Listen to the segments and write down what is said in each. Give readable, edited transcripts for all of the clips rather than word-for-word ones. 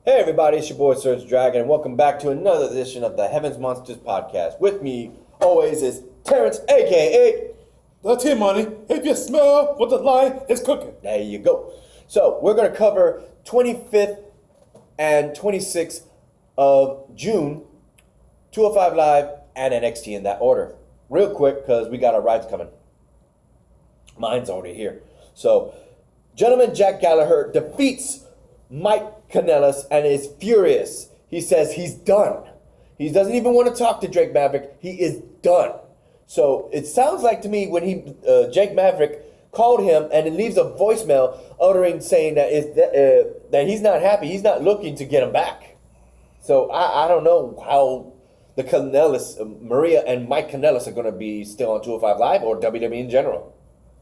Hey everybody, it's your boy SergDragon, and welcome back to another edition of the Heavens Monsters podcast. With me, always, is Terrence, aka The T-Money. If you smell what the lion is cooking. There you go. So, we're going to cover 25th and 26th of June, 205 Live, and NXT in that order. Real quick, because we got our rides coming. Mine's already here. So, gentleman Jack Gallagher defeats Mike Kanellis and is furious. He says he's done. He doesn't even want to talk to Drake Maverick. He is done. So it sounds like to me when Jake Maverick called him and it leaves a voicemail uttering saying that he's not happy. He's not looking to get him back. So I don't know how the Kanellis, Maria and Mike Kanellis are going to be still on 205 Live or WWE in general.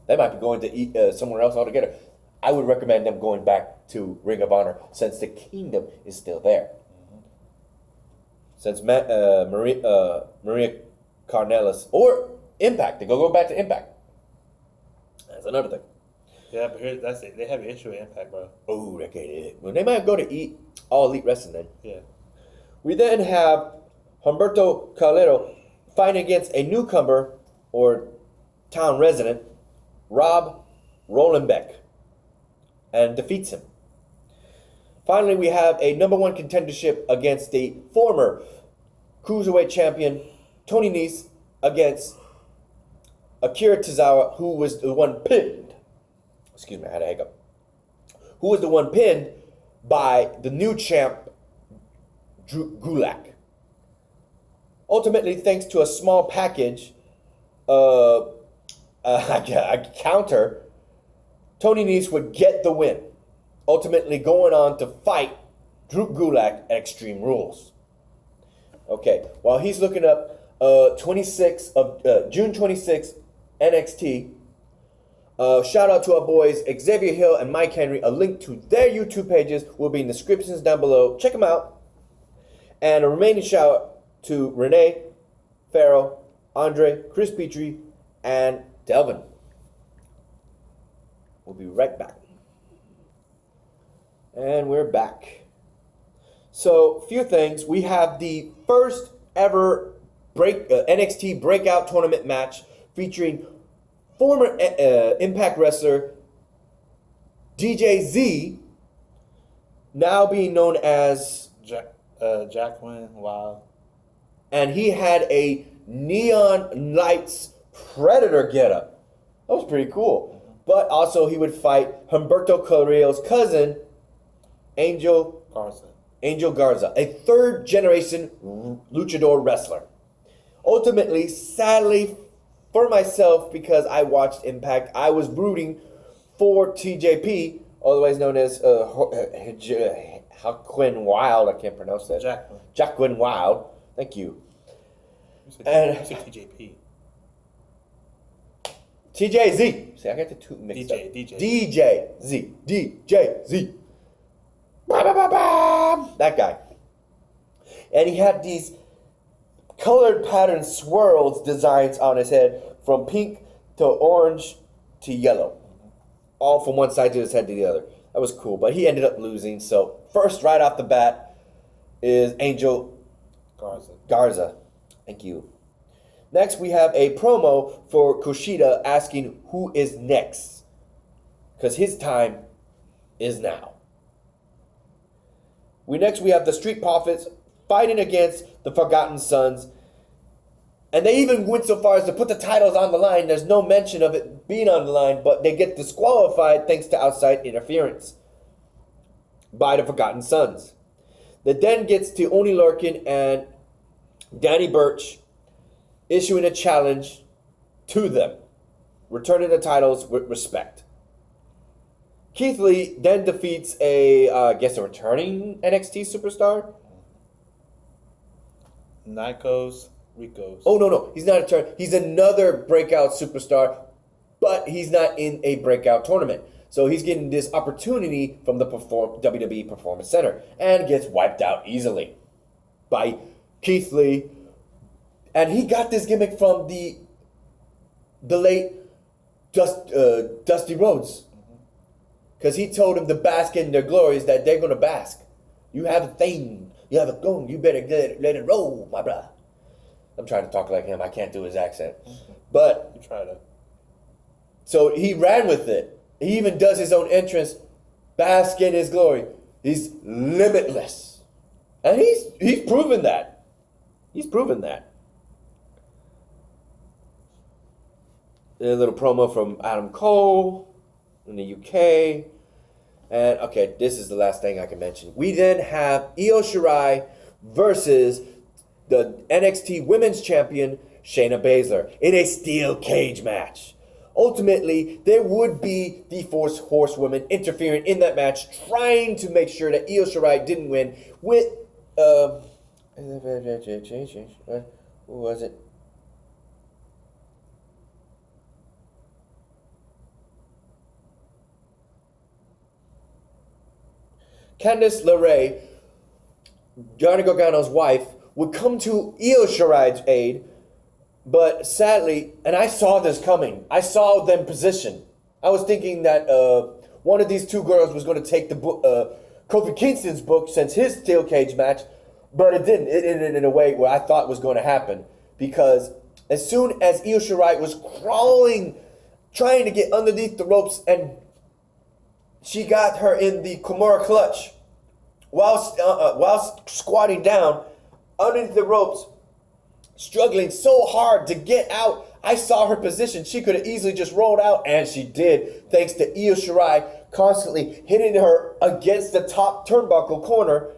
They might be going to somewhere else altogether. I would recommend them going back to Ring of Honor since the Kingdom is still there. Mm-hmm. Since Maria Kanellis or Impact, they go back to Impact. That's another thing. Yeah, but here that's it. They have an issue with Impact, bro. Oh, that can't it. Well, they might go to All Elite Wrestling then. Yeah. We then have Humberto Carrero fighting against a newcomer or town resident, Rob Rolenbeck, and defeats him. Finally, we have a number one contendership against the former Cruiserweight champion, Tony Nese, against Akira Tozawa, who was the one pinned. Excuse me, I had a hiccup. Who was the one pinned by the new champ, Drew Gulak. Ultimately, thanks to a small package, a counter, Tony Nese would get the win, ultimately going on to fight Drew Gulak at Extreme Rules. Okay, while he's looking up June 26th, NXT, shout out to our boys Xavier Hill and Mikey Henry. A link to their YouTube pages will be in the descriptions down below. Check them out. And a remaining shout out to Renee, Farrell, Andre, Chris Petrie, and Delvin. We'll be right back. And we're back. So, few things. We have the first ever NXT Breakout Tournament match featuring former Impact wrestler DJ-Z, now being known as Jacqueline Wild. And he had a Neon Lights Predator getup. That was pretty cool. But also he would fight Humberto Carrillo's cousin, Angel Garza, a third generation luchador wrestler. Ultimately, sadly for myself, because I watched Impact, I was rooting for TJP, otherwise known as Jacqueline Wild. I can't pronounce that. Jacqueline Wild. Thank you. You said TJP. TJZ. See, I got the two mixed up. DJZ. That guy. And he had these colored pattern swirls designs on his head from pink to orange to yellow. All from one side to his head to the other. That was cool. But he ended up losing. So first, right off the bat, is Angel Garza. Thank you. Next, we have a promo for Kushida asking who is next. Because his time is now. We have the Street Profits fighting against the Forgotten Sons. And they even went so far as to put the titles on the line. There's no mention of it being on the line, but they get disqualified thanks to outside interference by the Forgotten Sons. That then gets to Oni Lorcan and Danny Burch issuing a challenge to them, returning the titles with respect. Keith Lee then defeats a returning NXT superstar. Nikos Ricos. Oh, no, he's not a turn. He's another breakout superstar, but he's not in a breakout tournament. So he's getting this opportunity from the WWE Performance Center and gets wiped out easily by Keith Lee. And he got this gimmick from the late Dusty Rhodes. Because he told him to bask in their glories, that they're going to bask. You have a thing. You have a gun. You better let it roll, my brother. I'm trying to talk like him. I can't do his accent. But You try to. so he ran with it. He even does his own entrance, bask in his glory. He's limitless. And he's proven that. He's proven that. A little promo from Adam Cole in the UK. And okay, this is the last thing I can mention. We then have Io Shirai versus the NXT Women's Champion Shayna Baszler in a steel cage match. Ultimately, there would be the Force Horsewomen interfering in that match, trying to make sure that Io Shirai didn't win with who was it? Candice LeRae, Johnny Gargano's wife, would come to Io Shirai's aid, but sadly, and I saw this coming. I saw them position. I was thinking that one of these two girls was going to take the book, Kofi Kingston's book, since his steel cage match, but it didn't. It ended in a way where I thought was going to happen, because as soon as Io Shirai was crawling, trying to get underneath the ropes, and she got her in the Kimura clutch while squatting down underneath the ropes, struggling so hard to get out. I saw her position. She could have easily just rolled out, and she did, thanks to Io Shirai constantly hitting her against the top turnbuckle corner,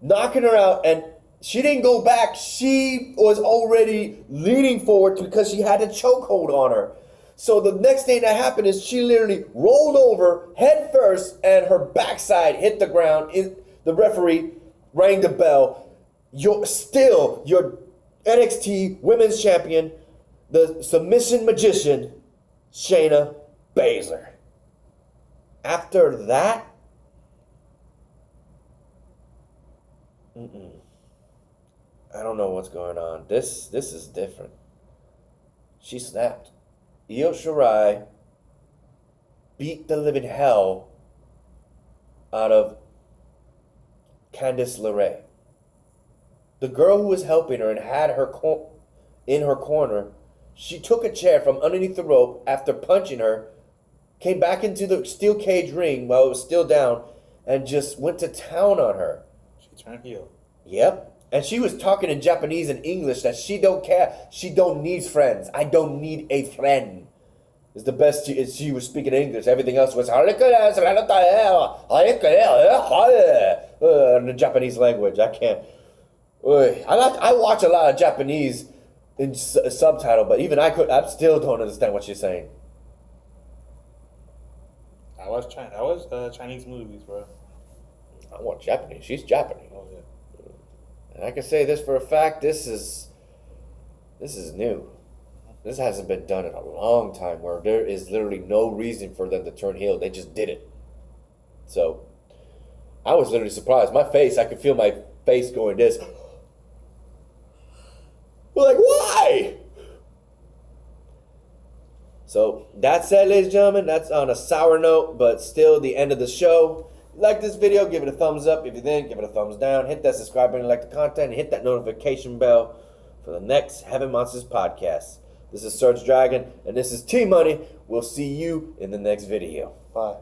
knocking her out, and she didn't go back. She was already leaning forward because she had a chokehold on her. So the next thing that happened is she literally rolled over head first, and her backside hit the ground. The referee rang the bell. You're still your NXT Women's Champion, the submission magician, Shayna Baszler. After that, I don't know what's going on. This is different. She snapped. Io Shirai beat the living hell out of Candice LeRae. The girl who was helping her and had her in her corner, she took a chair from underneath the rope after punching her, came back into the steel cage ring while it was still down, and just went to town on her. She turned heel. Yep. And she was talking in Japanese and English that she don't care. She don't need friends. I don't need a friend. It's the best she was speaking English. Everything else was in the Japanese language. I can't. I watch a lot of Japanese in subtitle, but even I still don't understand what she's saying. I watch Chinese movies, bro. I watch Japanese. She's Japanese. Oh yeah. And I can say this for a fact, this is new. This hasn't been done in a long time, where there is literally no reason for them to turn heel. They just did it. So, I was literally surprised. My face, I could feel my face going this. Like, why? So, that said, ladies and gentlemen, that's on a sour note, but still the end of the show. Like this video, give it a thumbs up. If you didn't, give it a thumbs down. Hit that subscribe button, like the content, and hit that notification bell for the next Heaven Monsters podcast. This is SergDragon, and this is T-Money. We'll see you in the next video. Bye.